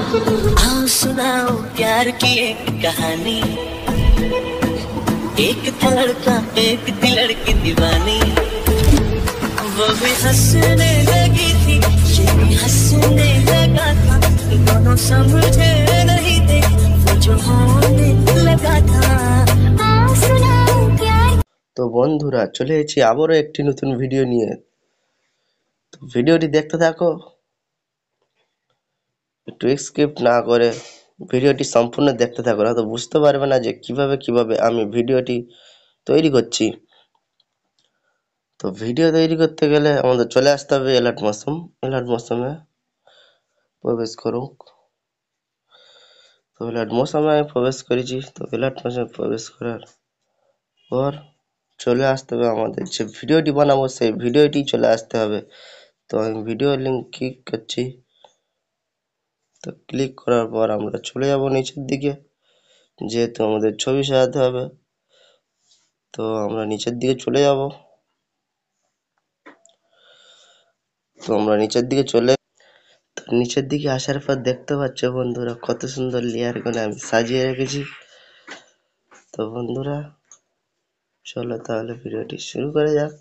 आओ सुनाओ प्यार की एक कहानी। एक था लड़का एक थी लड़की दीवानी। वो भी हंसने लगी थी ये भी हंसने लगा था। दोनों समझे नहीं थे वो जो होने लगा था। आओ सुनाओ प्यार। তো বন্ধুরা চলে এসেছি আবারও একটি নতুন ভিডিও নিয়ে। তো ভিডিওটি দেখতে থাকো, একটু স্কিপ না করে ভিডিওটি সম্পূর্ণ দেখতে থাকো, না তো বুঝতে পারবে না যে কিভাবে আমি ভিডিওটি তৈরি করছি। তো ভিডিও তৈরি করতে গেলে আমাদের চলে আসতে হবে অ্যালার্ট মৌসুমে প্রবেশ করুক। তো অ্যালার্ট মৌসুমে আমি প্রবেশ করেছি। তো অ্যালার্ট মৌসুমে প্রবেশ করার পর চলে আসতে হবে আমাদের যে ভিডিওটি বানাবো সেই ভিডিওটি চলে আসতে হবে। তো আমি ভিডিও লিঙ্ক ক্লিক করছি। তো ক্লিক করার পর আমরা চলে যাব নিচের দিকে, যেহেতু আমাদের ছবি সাজাতে হবে। তো আমরা নিচের দিকে চলে যাব। তো আমরা নিচের দিকে আসার পর দেখতে পাচ্ছ বন্ধুরা কত সুন্দর লেয়ার করে আমি সাজিয়ে রেখেছি। তো বন্ধুরা চলো তাহলে ভিডিওটি শুরু করা যাক।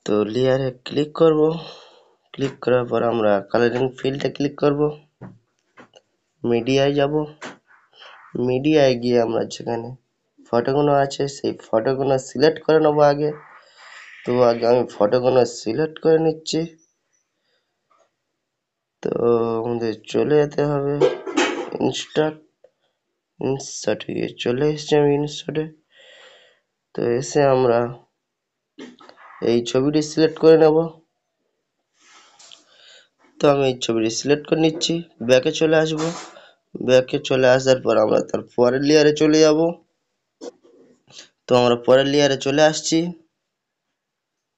তো লেয়ারে ক্লিক করব। ক্লিক করার পর আমরা কালারিং ফিল্ডে ক্লিক করব। মিডিয়ায় যাব। মিডিয়ায় গিয়ে আমরা যেখানে ফটোগুলো আছে সেই ফটোগুলো সিলেক্ট করে নেবো আগে। তো আগে আমি ফটোগুলো সিলেক্ট করে নিচ্ছি। তো আমাদের চলে যেতে হবে ইনসার্টে গিয়ে চলে এসেছি আমি ইনসার্টে। তো এসে আমরা এই ছবিটি সিলেক্ট করে নেব। তো আমি এই ছবিটি সিলেক্ট করে নিচ্ছি। ব্যাকে চলে আসব। ব্যাকে চলে আসার পর আমরা তার পরের লেয়ারে চলে যাব। তো আমরা পরের লেয়ারে চলে আসছি।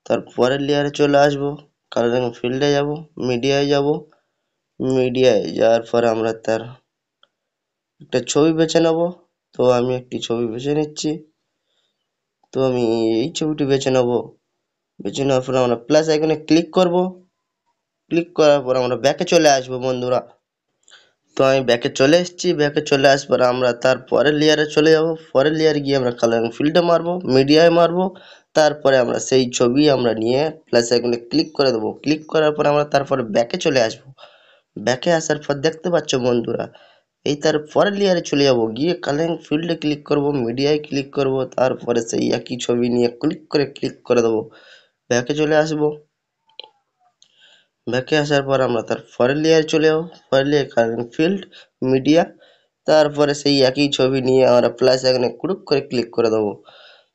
তার পরের লেয়ারে চলে আসব, কালারিং ফিল্ডে যাব, মিডিয়ায় যাব। মিডিয়ায় যাওয়ার পর আমরা তার একটা ছবি বেছে নেব। তো আমি একটি ছবি বেছে নিচ্ছি। তো আমি এই ছবিটি বেছে নেব। বেছে নেওয়ার পর আমরা প্লাস আইকনে ক্লিক করব। ক্লিক করার পর আমরা ব্যাকে চলে আসব বন্ধুরা। তো আমি ব্যাকে চলে এসেছি। ব্যাকে চলে আসার পর আমরা তার পরের লেয়ারে চলে যাব। পরের লেয়ারে গিয়ে আমরা কালারিং ফিল্ডে মারবো, মিডিয়ায় মারবো। তারপরে আমরা সেই ছবি আমরা নিয়ে প্লাস আইকনে ক্লিক করে দেবো। ক্লিক করার পর আমরা তারপরে ব্যাকে চলে আসব। ব্যাকে আসার পর দেখতে পাচ্ছ বন্ধুরা এই তার পরের লেয়ারে চলে যাব। গিয়ে কালারিং ফিল্ডে ক্লিক করব, মিডিয়ায় ক্লিক করব। তারপরে সেই একই ছবি নিয়ে ক্লিক করে দেবো। ব্যাকে চলে আসব। ব্যাকে আসার পর আমরা তার পরের লেয়ারে চলে যাব। পরের লেয়ার কালারিং ফিল্ড, মিডিয়া। তারপরে সেই একই ছবি নিয়ে আমরা প্লাস এখানে ক্লিক করে দেবো।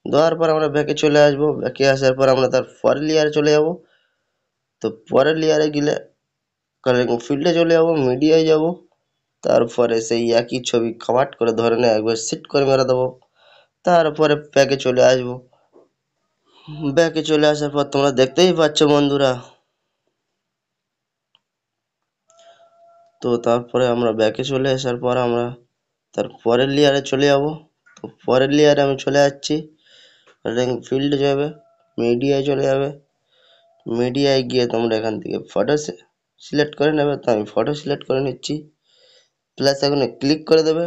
দেওয়ার পর আমরা ব্যাকে চলে আসব। ব্যাকে আসার পর আমরা তার পরের লেয়ারে চলে যাব। তো পরের লেয়ারে গেলে কালারিং ফিল্ডে চলে যাব, মিডিয়ায় যাব। তারপরে সেই একই ছবি কভার্ট করে ধরে নিয়ে একবার সিট করে মেরে দেবো। তারপরে ব্যাকে চলে আসব। ব্যাকে চলে আসার পর তোমরা দেখতেই পাচ্ছ বন্ধুরা। তো তারপরে আমরা ব্যাকে চলে আসার পর আমরা তার পরের লেয়ারে চলে যাব। তো পরের লেয়ারে আমি চলে যাচ্ছি। কালারিং ফিল্ডে যাবে, মিডিয়ায় চলে যাবে। মিডিয়ায় গিয়ে তোমরা এখান থেকে ফটো সিলেক্ট করে নেবে। তো আমি ফটো সিলেক্ট করে নিচ্ছি। প্লাস এখানে ক্লিক করে দেবে।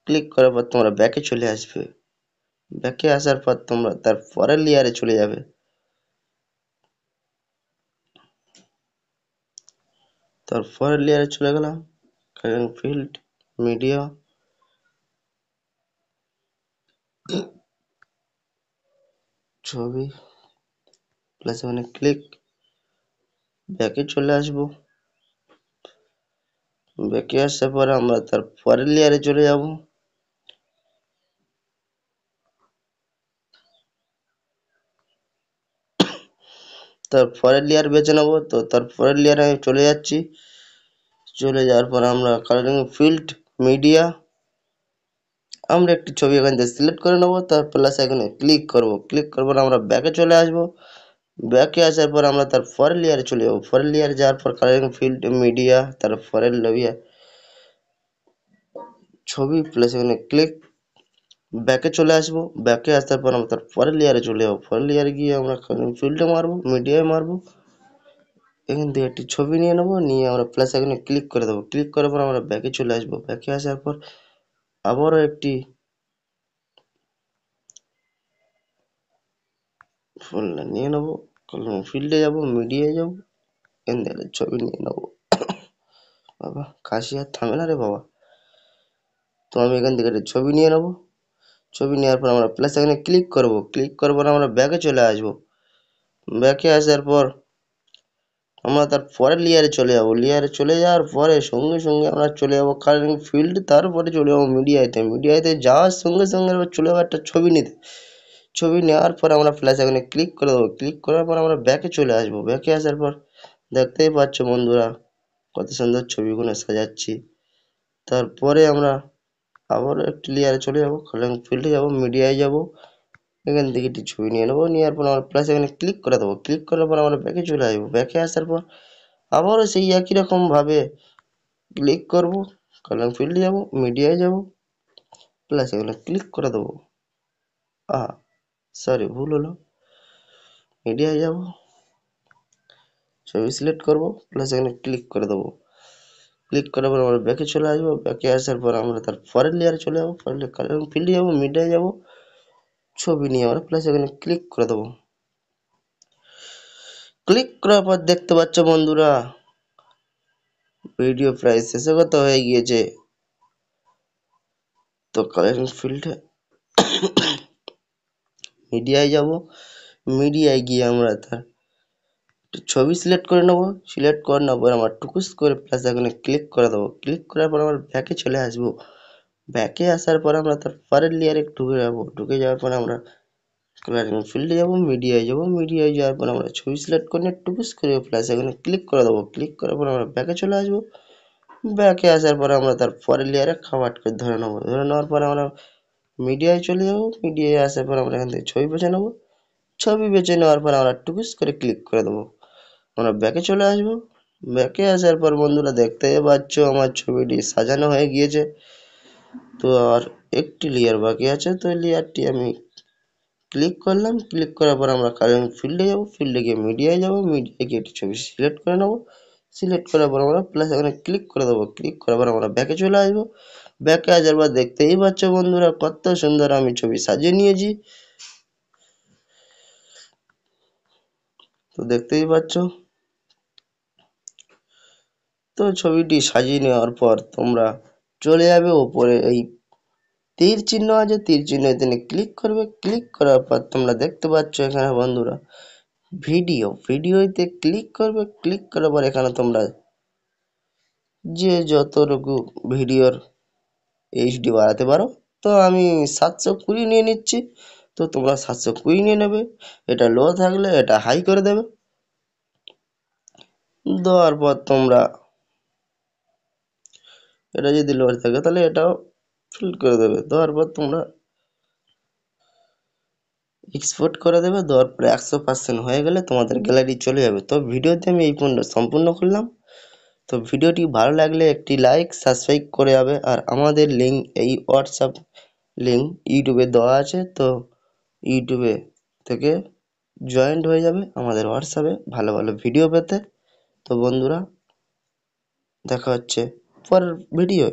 ক্লিক করার পর তোমরা ব্যাকে চলে আসবে। ব্যাকে আসার পর তোমরা তার পরের লেয়ারে চলে যাবে। তার পরের লেয়ারে চলে গেলাম। কালারিং ফিল্ড, মিডিয়া, ছবি, প্লাস এখানে ক্লিক। ব্যাকে চলে আসবো। ব্যাকে আসার পর আমরা তার পরের লেয়ারে চলে যাব। তার পরের লেয়ার বেছে নেবো। তো তার পরের লেয়ারে আমি চলে যাচ্ছি। চলে যাওয়ার পর আমরা কালারিং ফিল্ড, মিডিয়া, আমরা একটি ছবি এখান থেকে সিলেক্ট করে নেবো। তার প্লাস এখানে ক্লিক করব। ক্লিক করবো আমরা ব্যাকে চলে আসব। ব্যাকে আসার পর আমরা তার পরের লেয়ারে চলে যাবো। পরের লেয়ারে যাওয়ার পর কালারিং ফিল্ড, মিডিয়া, তার পরের লেয়ার ছবি, প্লাস এখানে ক্লিক। ব্যাকে চলে আসবো। ব্যাকে আসার পর আমরা তার পরের লেয়ারে চলে যাবো। পরের লেয়ারে গিয়ে আমরা কালারিং ফিল্ডে মারবো, মিডিয়ায় মারবো। এখান থেকে একটি ছবি নিয়ে নেবো, নিয়ে আমরা প্লাস আইকনে ক্লিক করে দেবো। ক্লিক করার পর আমরা ব্যাকে চলে আসবো। ব্যাকে আসার পর আবারও একটি ফোল্ডার নিয়ে নেবো, ফিল্ডে যাবো, মিডিয়ায় যাবো, এখান থেকে ছবি নিয়ে নেবো। বাবা কাশি আর থামে না রে বাবা। তো আমি এখান থেকে একটা ছবি নিয়ে নেবো। ছবি নেওয়ার পর আমরা প্লাস এখানে ক্লিক করব। ক্লিক করার পর আমরা ব্যাকে চলে আসবো। ব্যাকে আসার পর আমরা তার পরের লেয়ারে চলে যাব। লেয়ারে চলে যাওয়ার পরে সঙ্গে সঙ্গে আমরা চলে যাবো কালারিং ফিল্ড, তারপরে চলে যাবো মিডিয়াতে। মিডিয়াতে যাওয়ার সঙ্গে সঙ্গে এবার চলে যাবো একটা ছবি নিতে। ছবি নেওয়ার পর আমরা প্লাস এখানে ক্লিক করে দেবো। ক্লিক করার পর আমরা ব্যাকে চলে আসবো। ব্যাকে আসার পর দেখতেই পাচ্ছ বন্ধুরা কত সুন্দর ছবিগুলো সাজাচ্ছি। তারপরে আমরা আবারও একটি লেয়ারে চলে যাবো, কালারিং ফিল্ডে যাবো, মিডিয়ায় যাবো, এখান থেকে একটি ছবি নিয়ে নেবো। নেওয়ার পর আমরা প্লাস এখানে ক্লিক করে দেবো। ক্লিক করার পর আমরা ব্যাকে চলে আসবো। ব্যাকে আসার পর আবারও সেই একই রকম ভাবে ক্লিক করব, কালার ফিল্ডে যাব, মিডিয়ায় যাব, প্লাস এখানে ক্লিক করে দেবো। সরি ভুল হলো, মিডিয়ায় যাব, ছবি সিলেক্ট করব, প্লাস এখানে ক্লিক করে দেবো। ক্লিক করার পর আমরা ব্যাকে চলে আসবো। ব্যাকে আসার পর আমরা তার পরের লেয়ারে চলে যাবো। পরের কালার ফিল্ডে যাবো, মিডিয়ায় যাব, ছবি নিয়ে আমরা প্লাস এখানে ক্লিক করে দেবো। ক্লিক করার পর দেখতে পাচ্ছ বন্ধুরা ভিডিও প্রায় শেষে কথা হয়ে গিয়েছে। তো কালারিং ফিল্ডে মিডিয়ায় যাব, মিডিয়ায় গিয়ে আমরা তার ছবি সিলেক্ট করে নেবো। সিলেক্ট করে নেওয়ার পর আমরা টুকুস করে প্লাস এখানে ক্লিক করে দেবো। ক্লিক করার পর আমরা ব্যাকে চলে আসবো। ব্যাকে আসার পর আমরা তার পরের লেয়ারে ঢুকে যাবো। ঢুকে যাওয়ার পর আমরা কালারিং ফিল্ডে যাবো, মিডিয়ায় যাবো, মিডিয়ায় যাওয়ার পর আমরা ছবি সিলেক্ট করে নিয়ে টুকুস করে প্লাস এখানে ক্লিক করে দেবো। ক্লিক করার পর আমরা ব্যাকে চলে আসবো। ব্যাকে আসার পর আমরা তার পরের লেয়ারে খাবার করে ধরে নেবো। ধরে নেওয়ার পর আমরা মিডিয়ায় চলে যাবো। মিডিয়ায় আসার পর আমরা এখান থেকে ছবি বেছে নেবো। ছবি বেছে নেওয়ার পর আমরা টুকুস করে ক্লিক করে দেবো। আমরা ব্যাকে চলে আসবো। ব্যাকে আসার পর বন্ধুরা দেখতেই পাচ্ছ আমার ছবিটি সাজানো হয়ে গিয়েছে। তো আর একটি লেয়ার বাকি আছে, তো লেয়ারটি আমি ক্লিক করলাম। ক্লিক করার পর আমরা কালারিং ফিল্ডে যাবো, ফিল্ডে গিয়ে মিডিয়ায় যাবো, মিডিয়ায় গিয়ে একটি ছবি সিলেক্ট করে নেবো। সিলেক্ট করার পর আমরা প্লাস এখানে ক্লিক করে দেবো। ক্লিক করার পর আমরা ব্যাকে চলে আসবো। ব্যাকে আসার পর দেখতেই পাচ্ছ বন্ধুরা কত সুন্দর আমি ছবি সাজিয়ে নিয়েছি। তো দেখতেই পাচ্ছ। তো ছবিটি সাজিয়ে নেওয়ার পর তোমরা চলে যাবে ওপরে এই তীর চিহ্ন আছে, তীর চিহ্ন এখানে ক্লিক করবে। ক্লিক করার পর তোমরা দেখতে পাচ্ছ এখানে বন্ধুরা ভিডিওতে ক্লিক করবে। ক্লিক করার পর এখানে তোমরা যে যতটুকু ভিডিওর এইচডি বাড়াতে পারো। তো আমি 720 নিয়ে নিচ্ছি, তো তোমরা 720 নিয়ে নেবে। এটা লো থাকলে এটা হাই করে দেবে। দেওয়ার পর তোমরা এটা যদি লো থাকে তাহলে এটাও ফিল করে দেবে। দেওয়ার পর তোমরা এক্সপোর্ট করে দেবে। দেওয়ার পরে 100% হয়ে গেলে তোমাদের গ্যালারি চলে যাবে। তো ভিডিওতে আমি এই পর্যন্ত সম্পূর্ণ করলাম। তো ভিডিওটি ভালো লাগলে একটি লাইক, সাবস্ক্রাইব করে যাবে। আর আমাদের লিঙ্ক এই হোয়াটসঅ্যাপ লিঙ্ক ইউটিউবে দেওয়া আছে, তো ইউটিউবে থেকে জয়েন্ট হয়ে যাবে আমাদের হোয়াটসঅ্যাপে ভালো ভালো ভিডিও পেতে। তো বন্ধুরা দেখা হচ্ছে পরের ভিডিওয়ে।